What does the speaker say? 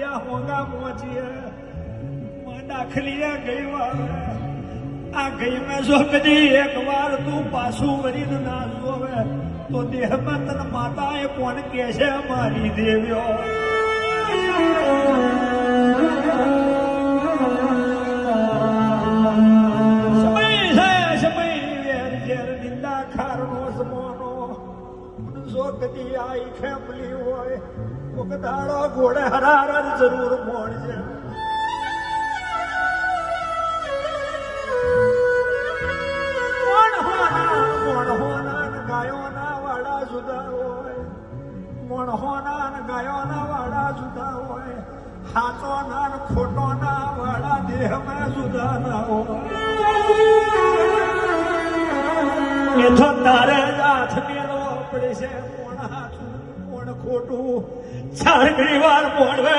હોંગા પહોંચીએ દાખલીએ ગઈ વાર આ ગઈ મેં જો કદી એક વાર તું પાછું વરીને ના જોવે તો દેહમાં તને માતા એ કોણ કે છે મારી દેવ્યો નિંદા ખારનો સમોનો જો કદી આઈ ફેમલી હોય દાડો ઘોડે હરાર જરૂર મોડશે ગાયોના વાડા જુદા હોય મોણહોના ગાયોના વાડા જુદા હોય હાચોના ખોટોના વાડા દેહમાં જુદા ના હોય એ તો તારે જ હાથ મેળવો પડે છે કોણ હાચું કોણ ખોટું ચાર ઘણી વાર મોડવે